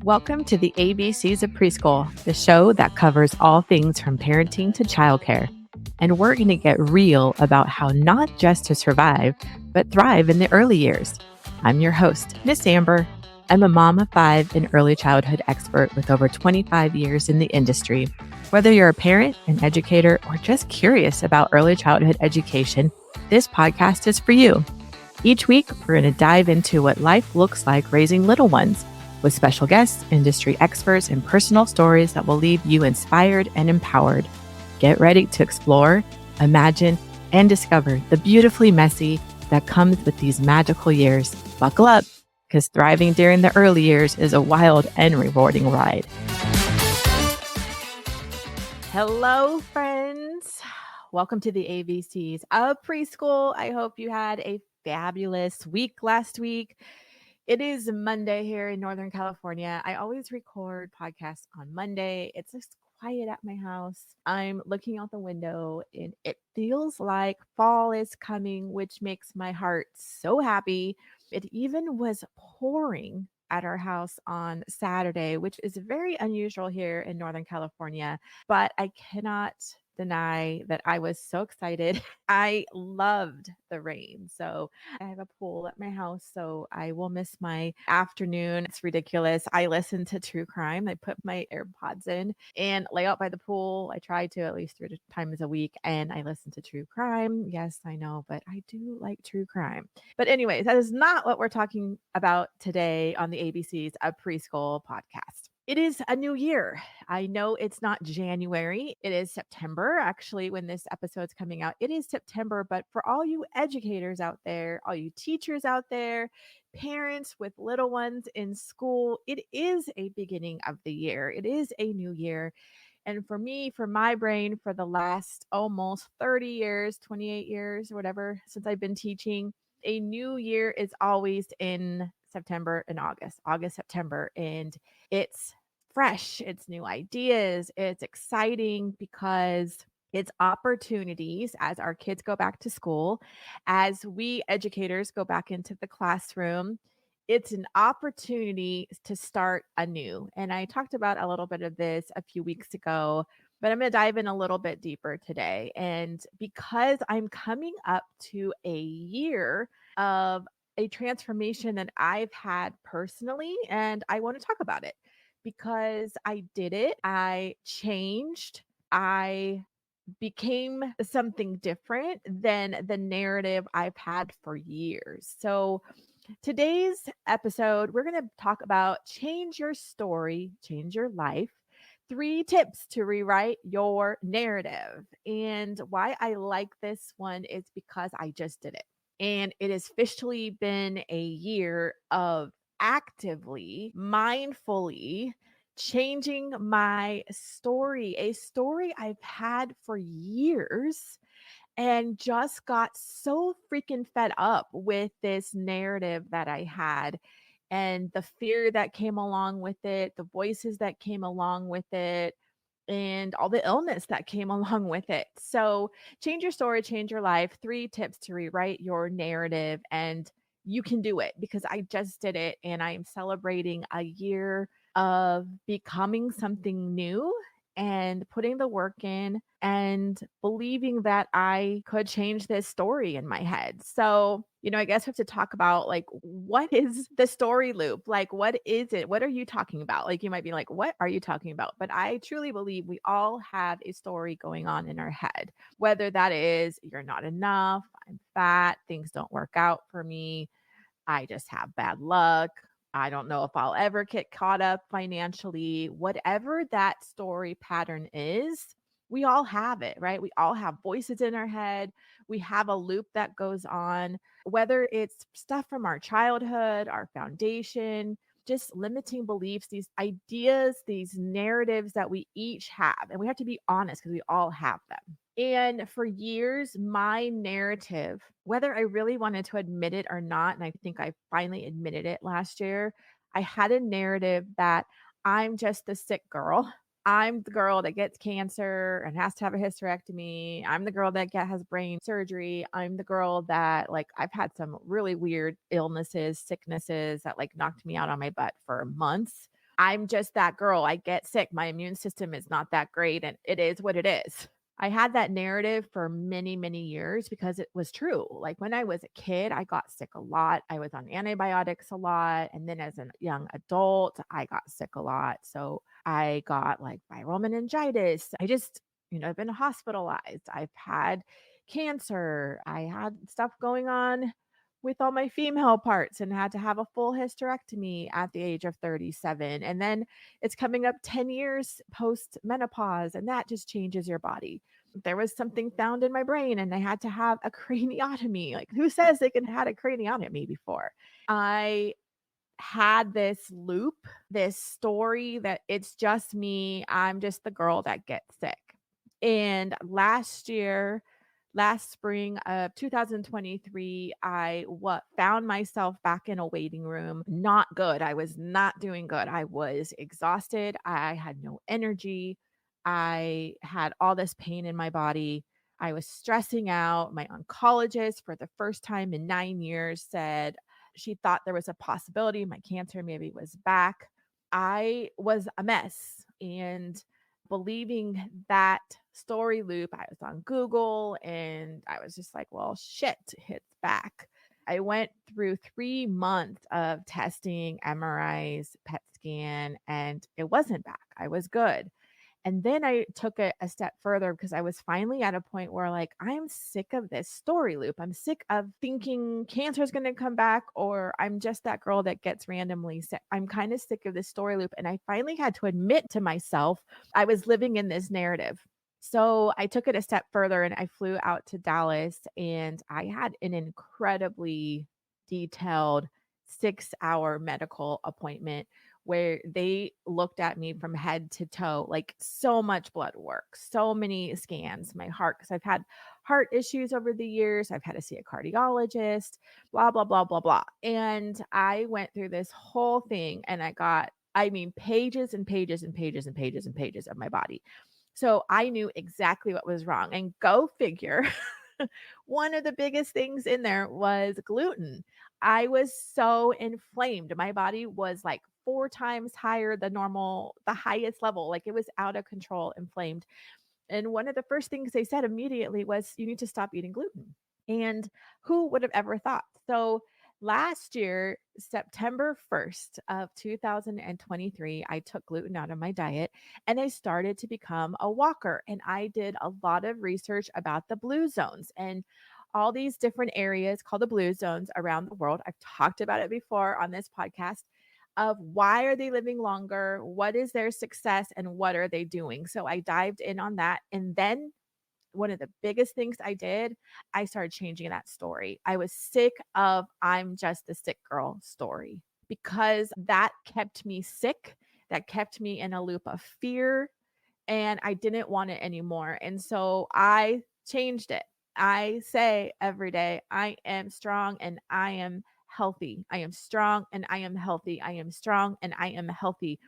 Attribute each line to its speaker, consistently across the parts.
Speaker 1: Welcome to the ABCs of Preschool, the show that covers all things from parenting to childcare. And we're going to get real about how not just to survive, but thrive in the early years. I'm your host, Miss Amber. I'm a mom of 5 and early childhood expert with over 25 years in the industry. Whether you're a parent, an educator, or just curious about early childhood education, this podcast is for you. Each week, we're going to dive into what life looks like raising little ones, with special guests, industry experts, and personal stories that will leave you inspired and empowered. Get ready to explore, imagine, and discover the beautifully messy that comes with these magical years. Buckle up, because thriving during the early years is a wild and rewarding ride. Hello, friends. Welcome to the ABCs of Preschool. I hope you had a fabulous week last week. It is Monday here in Northern California. I always record podcasts on Monday. It's just quiet at my house. I'm looking out the window and it feels like fall is coming, which makes my heart so happy. It even was pouring at our house on Saturday, which is very unusual here in Northern California, but I cannot deny that I was so excited. I loved the rain. So I have a pool at my house, so I will miss my afternoon. It's ridiculous. I listen to true crime. I put my AirPods in and lay out by the pool. I try to at least 3 times a week, and I listen to true crime. Yes, I know, but I do like true crime. But anyways, that is not what we're talking about today on the ABCs of Preschool podcast. It is a new year. I know it's not January. It is September. Actually, when this episode's coming out, it is September. But for all you educators out there, all you teachers out there, parents with little ones in school, it is a beginning of the year. It is a new year. And for me, for my brain, for the last almost 30 years, 28 years, whatever, since I've been teaching, a new year is always in September and August, September. And it's fresh, it's new ideas, it's exciting because it's opportunities as our kids go back to school, as we educators go back into the classroom. It's an opportunity to start anew. And I talked about a little bit of this a few weeks ago, but I'm going to dive in a little bit deeper today. And because I'm coming up to a year of a transformation that I've had personally, and I want to talk about it because I did it. I changed. I became something different than the narrative I've had for years. So, today's episode, we're going to talk about change your story, change your life. 3 tips to rewrite your narrative. And why I like this one is because I just did it. And it has officially been a year of actively, mindfully changing my story, a story I've had for years, and just got so freaking fed up with this narrative that I had and the fear that came along with it, the voices that came along with it, and all the illness that came along with it. So, change your story, change your life. 3 tips to rewrite your narrative. And you can do it because I just did it. And I am celebrating a year of becoming something new and putting the work in and believing that I could change this story in my head. So, I guess we have to talk about like, what is the story loop? Like, what is it? What are you talking about? Like, you might be like, what are you talking about? But I truly believe we all have a story going on in our head, whether that is you're not enough, I'm fat, things don't work out for me, I just have bad luck, I don't know if I'll ever get caught up financially. Whatever that story pattern is, we all have it, right? We all have voices in our head. We have a loop that goes on, whether it's stuff from our childhood, our foundation, just limiting beliefs, these ideas, these narratives that we each have. And we have to be honest because we all have them. And for years, my narrative, whether I really wanted to admit it or not, and I think I finally admitted it last year, I had a narrative that I'm just the sick girl. I'm the girl that gets cancer and has to have a hysterectomy. I'm the girl that has brain surgery. I'm the girl that, like, I've had some really weird illnesses, sicknesses that like knocked me out on my butt for months. I'm just that girl. I get sick. My immune system is not that great, and it is what it is. I had that narrative for many, many years because it was true. Like when I was a kid, I got sick a lot. I was on antibiotics a lot. And then as a young adult, I got sick a lot. So I got like viral meningitis. I've been hospitalized. I've had cancer. I had stuff going on with all my female parts and had to have a full hysterectomy at the age of 37. And then it's coming up 10 years post menopause, and that just changes your body. There was something found in my brain, and I had to have a craniotomy. Like, who says they can had a craniotomy before? I had this loop, this story that it's just me. I'm just the girl that gets sick. And last spring of 2023, I found myself back in a waiting room. Not good. I was not doing good. I was exhausted. I had no energy. I had all this pain in my body. I was stressing out. My oncologist, for the first time in 9 years, said she thought there was a possibility my cancer maybe was back. I was a mess. And believing that story loop, I was on Google and I was just like, well, shit, it's back. I went through 3 months of testing, MRIs, PET scan, and it wasn't back. I was good. And then I took it a step further because I was finally at a point where, like, I'm sick of this story loop. I'm sick of thinking cancer is going to come back, or I'm just that girl that gets randomly sick. I'm kind of sick of this story loop. And I finally had to admit to myself I was living in this narrative. So I took it a step further and I flew out to Dallas, and I had an incredibly detailed 6-hour medical appointment where they looked at me from head to toe, like so much blood work, so many scans, my heart, because I've had heart issues over the years. I've had to see a cardiologist, blah, blah, blah, blah, blah. And I went through this whole thing and pages and pages and pages and pages and pages of my body. So I knew exactly what was wrong. And go figure, one of the biggest things in there was gluten. I was so inflamed. My body was like 4 times higher than normal, the highest level. Like it was out of control, inflamed. And one of the first things they said immediately was, you need to stop eating gluten. And who would have ever thought? So last year, September 1st of 2023, I took gluten out of my diet and I started to become a walker. And I did a lot of research about the blue zones and all these different areas called the blue zones around the world. I've talked about it before on this podcast of why are they living longer? What is their success and what are they doing? So I dived in on that. And then one of the biggest things I did, I started changing that story. I was sick of I'm just the sick girl story because that kept me sick. That kept me in a loop of fear and I didn't want it anymore. And so I changed it. I say every day, I am strong and I am healthy. I am strong and I am healthy. I am strong and I am healthy.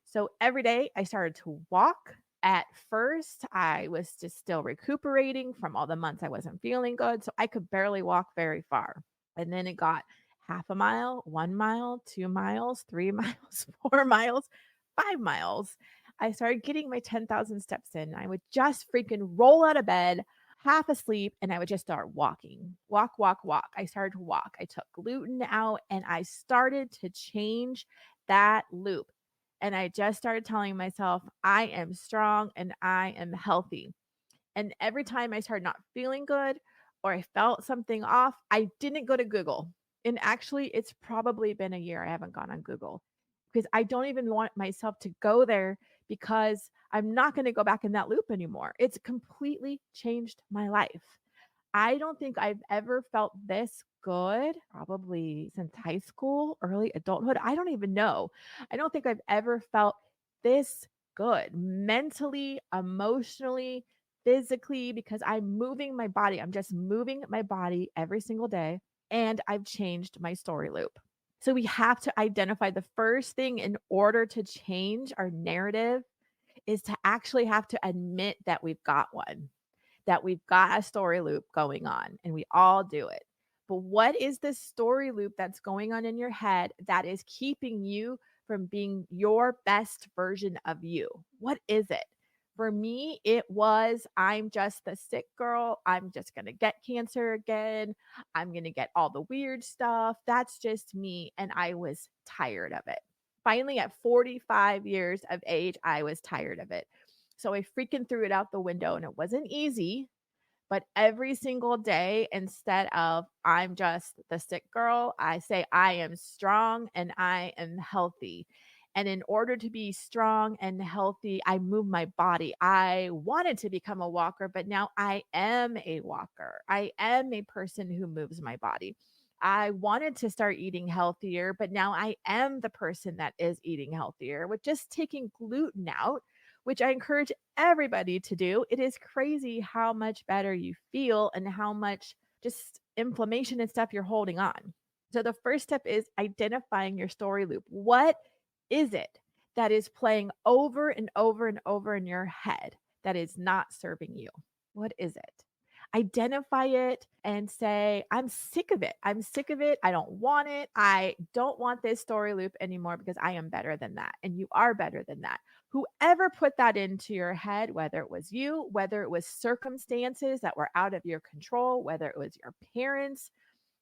Speaker 1: So every day I started to walk. At first, I was just still recuperating from all the months I wasn't feeling good. So I could barely walk very far. And then it got half a mile, 1 mile, 2 miles, 3 miles, 4 miles, 5 miles. I started getting my 10,000 steps in. I would just freaking roll out of bed, half asleep, and I would just start walking. Walk, walk, walk. I started to walk. I took gluten out and I started to change that loop. And I just started telling myself, I am strong and I am healthy. And every time I started not feeling good or I felt something off, I didn't go to Google. And actually, it's probably been a year I haven't gone on Google because I don't even want myself to go there because I'm not going to go back in that loop anymore. It's completely changed my life. I don't think I've ever felt this good, probably since high school, early adulthood. I don't even know. I don't think I've ever felt this good mentally, emotionally, physically, because I'm moving my body. I'm just moving my body every single day. And I've changed my story loop. So we have to identify the first thing in order to change our narrative is to actually have to admit that we've got one, that we've got a story loop going on, and we all do it. But what is the story loop that's going on in your head that is keeping you from being your best version of you? What is it? For me, it was I'm just the sick girl. I'm just going to get cancer again. I'm going to get all the weird stuff. That's just me. And I was tired of it. Finally, at 45 years of age, I was tired of it. So I freaking threw it out the window, and it wasn't easy. But every single day, instead of I'm just the sick girl, I say I am strong and I am healthy. And in order to be strong and healthy, I move my body. I wanted to become a walker, but now I am a walker. I am a person who moves my body. I wanted to start eating healthier, but now I am the person that is eating healthier with just taking gluten out, which I encourage everybody to do. It is crazy how much better you feel and how much just inflammation and stuff you're holding on. So the first step is identifying your story loop. What is it that is playing over and over and over in your head that is not serving you? What is it? Identify it and say, I'm sick of it. I'm sick of it. I don't want it. I don't want this story loop anymore because I am better than that. And you are better than that. Whoever put that into your head, whether it was you, whether it was circumstances that were out of your control, whether it was your parents,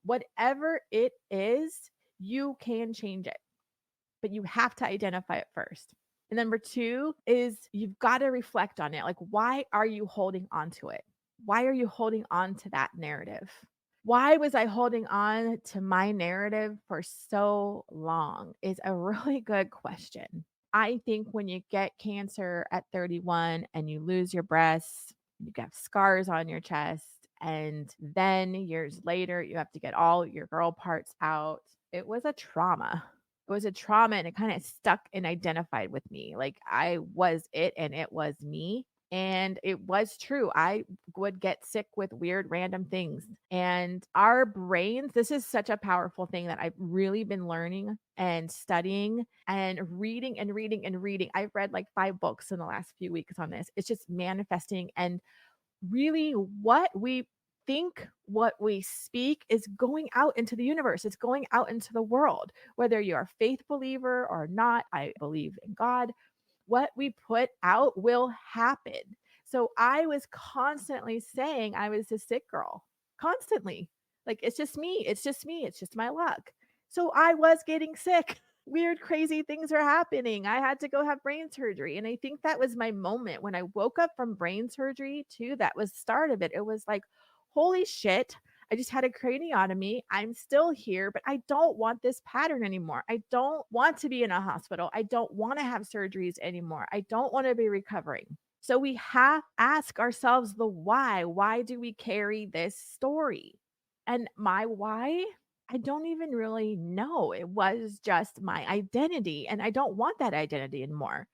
Speaker 1: whatever it is, you can change it, but you have to identify it first. And number two is you've got to reflect on it. Like, why are you holding on to it? Why are you holding on to that narrative? Why was I holding on to my narrative for so long? Is a really good question. I think when you get cancer at 31 and you lose your breasts, you get scars on your chest, and then years later, you have to get all your girl parts out. It was a trauma. It was a trauma, and it kind of stuck and identified with me. Like I was it and it was me. And it was true. I would get sick with weird random things. And our brains, this is such a powerful thing that I've really been learning and studying and reading and reading and reading. I've read like 5 books in the last few weeks on this. It's just manifesting, and really what we think, what we speak is going out into the universe. It's going out into the world. Whether you're a faith believer or not, I believe in God. What we put out will happen. So I was constantly saying I was a sick girl, constantly. Like, it's just me. It's just me. It's just my luck. So I was getting sick. Weird, crazy things are happening. I had to go have brain surgery. And I think that was my moment when I woke up from brain surgery, too. That was the start of it. It was like, holy shit. I just had a craniotomy. I'm still here, but I don't want this pattern anymore. I don't want to be in a hospital. I don't want to have surgeries anymore. I don't want to be recovering. So we have to ask ourselves the why. Why do we carry this story? And my why, I don't even really know. It was just my identity, and I don't want that identity anymore.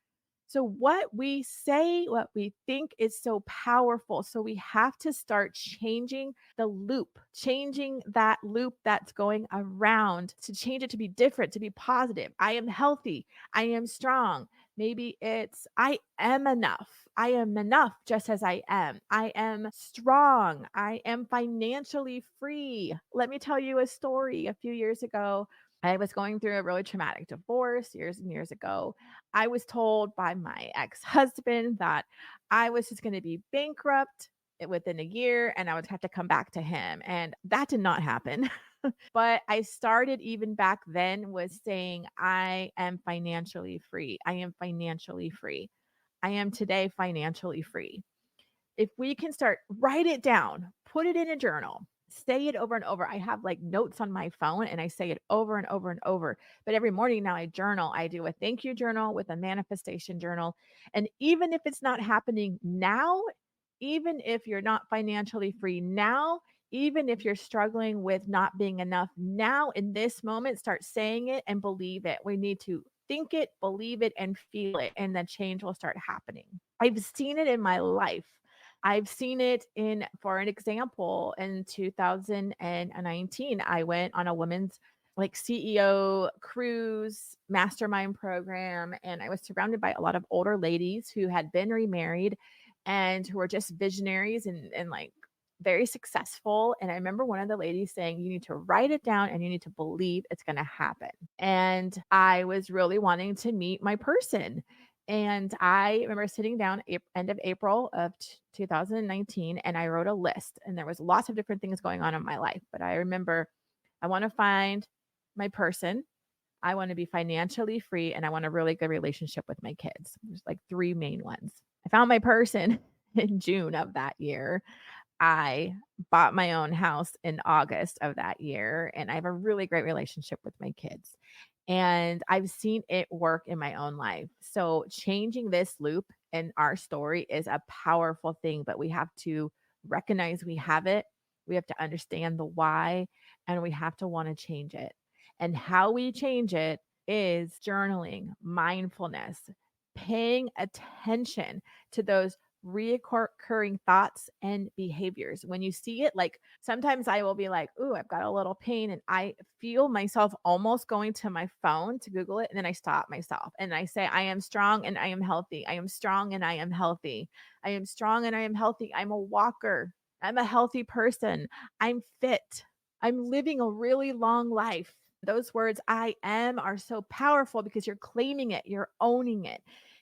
Speaker 1: So, what we say, what we think is so powerful. So, we have to start changing the loop, changing that loop that's going around, to change it to be different, to be positive. I am healthy. I am strong. Maybe it's I am enough. I am enough just as I am. I am strong. I am financially free. Let me tell you a story. A few years ago, I was going through a really traumatic divorce years and years ago. I was told by my ex-husband that I was just going to be bankrupt within a year and I would have to come back to him. And that did not happen. But I started even back then was saying, I am financially free. I am financially free. I am today financially free. If we can start, write it down, put it in a journal, say it over and over. I have like notes on my phone and I say it over and over and over. But every morning now I journal. I do a thank you journal with a manifestation journal. And even if it's not happening now, even if you're not financially free now, even if you're struggling with not being enough now, in this moment, start saying it and believe it. We need to think it, believe it, and feel it, and the change will start happening. I've seen it in my life. I've seen it in, for an example, in 2019, I went on a women's like CEO cruise mastermind program, and I was surrounded by a lot of older ladies who had been remarried and who were just visionaries and like very successful. And I remember one of the ladies saying, you need to write it down and you need to believe it's going to happen. And I was really wanting to meet my person. And I remember sitting down end of April of 2019, and I wrote a list. And there was lots of different things going on in my life. But I remember I want to find my person. I want to be financially free, and I want a really good relationship with my kids. There's like three main ones. I found my person in June of that year. I bought my own house in August of that year, and I have a really great relationship with my kids. And I've seen it work in my own life. So changing this loop in our story is a powerful thing, but we have to recognize we have it. We have to understand the why, and we have to want to change it. And how we change it is journaling, mindfulness, paying attention to those reoccurring thoughts and behaviors. When you see it, like sometimes I will be like, "Ooh, I've got a little pain," and I feel myself almost going to my phone to Google it, and then I stop myself and I say, "I am strong and I am healthy. I am strong and I am healthy. I am strong and I am healthy. I'm a walker. I'm a healthy person. I'm fit. I'm living a really long life." Those words, I am, are so powerful because you're claiming it, you're owning it.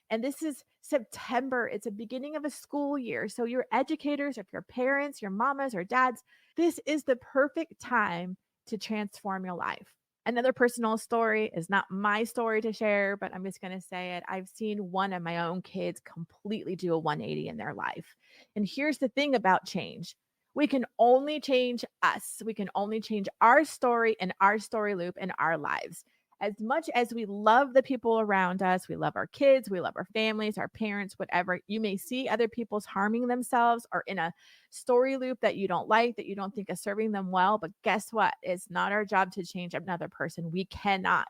Speaker 1: And this is September. It's a beginning of a school year. So, your educators, if your parents, your mamas or dads, this is the perfect time to transform your life. Another personal story is not my story to share, but I'm just going to say it. I've seen one of my own kids completely do a 180 in their life. And here's the thing about change: we can only change us. We can only change our story and our story loop in our lives. As much as we love the people around us, we love our kids, we love our families, our parents, whatever, you may see other people's harming themselves or in a story loop that you don't like, that you don't think is serving them well. But guess what? It's not our job to change another person. We cannot.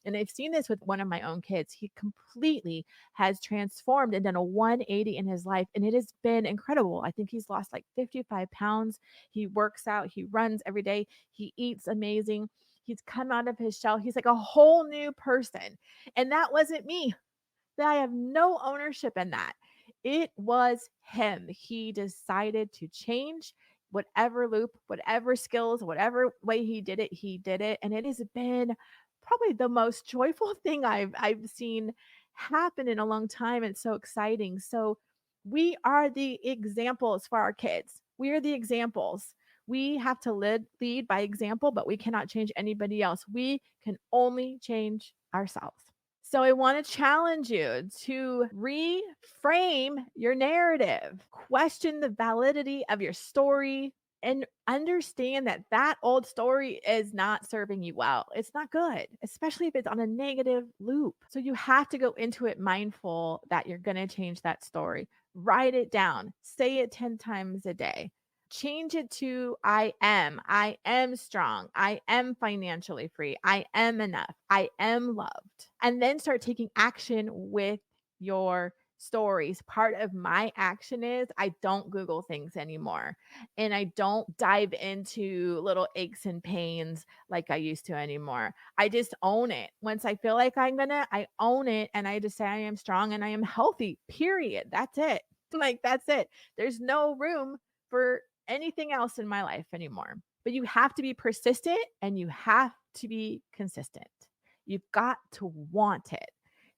Speaker 1: And I've seen this with one of my own kids. He completely has transformed and done a 180 in his life. And it has been incredible. I think he's lost like 55 pounds. He works out, he runs every day, he eats amazing. He's come out of his shell. He's like a whole new person. And that wasn't me. That I have no ownership in that. It was him. He decided to change whatever loop, whatever skills, whatever way he did it, he did it. And it has been probably the most joyful thing I've seen happen in a long time. It's so exciting. So we are the examples for our kids. We are the examples. We have to lead by example, but we cannot change anybody else. We can only change ourselves. So I want to challenge you to reframe your narrative, question the validity of your story, and understand that that old story is not serving you well. It's not good, especially if it's on a negative loop. So you have to go into it mindful that you're going to change that story. Write it down, say it 10 times a day. Change it to I am strong. I am financially free. I am enough. I am loved. And then start taking action with your stories. Part of my action is I don't Google things anymore. And I don't dive into little aches and pains like I used to anymore. I just own it. Once I feel like I own it and I just say I am strong and I am healthy, period. That's it. Like, that's it. There's no room for anything else in my life anymore. But you have to be persistent and you have to be consistent. You've got to want it.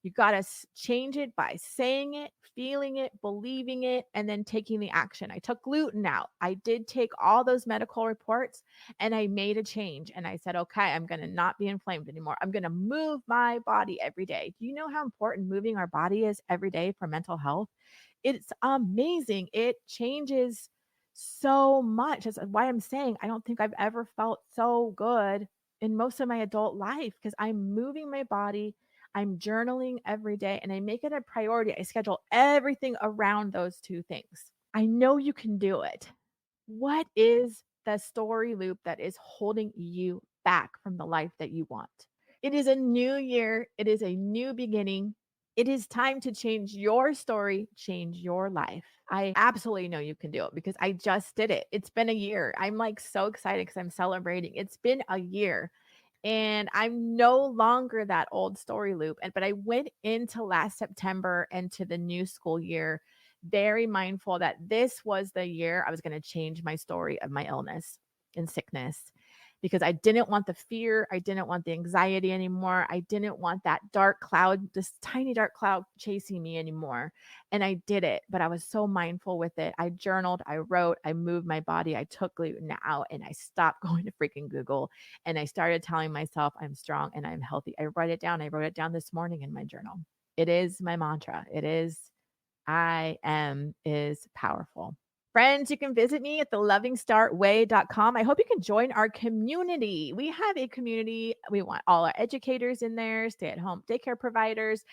Speaker 1: You got to change it by saying it, feeling it, believing it, and then taking the action. I took gluten out. I did take all those medical reports and I made a change. And I said, okay, I'm going to not be inflamed anymore. I'm going to move my body every day. Do you know how important moving our body is every day for mental health? It's amazing. It changes so much. That's why I'm saying I don't think I've ever felt so good in most of my adult life because I'm moving my body. I'm journaling every day and I make it a priority. I schedule everything around those two things. I know you can do it. What is the story loop that is holding you back from the life that you want? It is a new year. It is a new beginning. It is time to change your story, change your life. I absolutely know you can do it because I just did it. It's been a year. I'm like so excited because I'm celebrating. It's been a year and I'm no longer that old story loop. But I went into last September and to the new school year very mindful that this was the year I was going to change my story of my illness and sickness, because I didn't want the fear. I didn't want the anxiety anymore. I didn't want that dark cloud, this tiny dark cloud chasing me anymore. And I did it, but I was so mindful with it. I journaled, I wrote, I moved my body. I took gluten out and I stopped going to freaking Google. And I started telling myself I'm strong and I'm healthy. I wrote it down. I wrote it down this morning in my journal. It is my mantra. It is, I am is powerful. Friends, you can visit me at thelovingstartway.com. I hope you can join our community. We have a community. We want all our educators in there, stay-at-home daycare providers,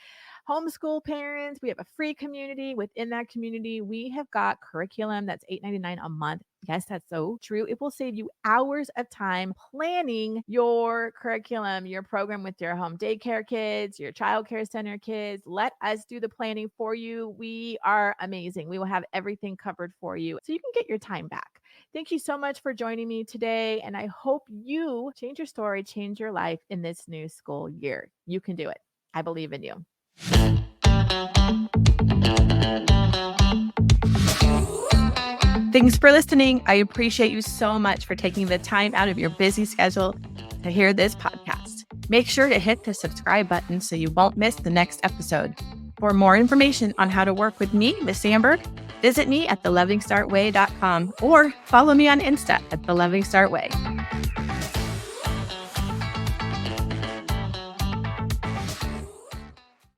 Speaker 1: homeschool parents. We have a free community. Within that community, we have got curriculum that's $8.99 a month. Yes, that's so true. It will save you hours of time planning your curriculum, your program with your home daycare kids, your childcare center kids. Let us do the planning for you. We are amazing. We will have everything covered for you so you can get your time back. Thank you so much for joining me today. And I hope you change your story, change your life in this new school year. You can do it. I believe in you.
Speaker 2: Thanks for listening. I appreciate you so much for taking the time out of your busy schedule to hear this podcast. Make sure to hit the subscribe button so you won't miss the next episode. For more information on how to work with me, Miss Sandberg, visit me at thelovingstartway.com or follow me on Insta at thelovingstartway.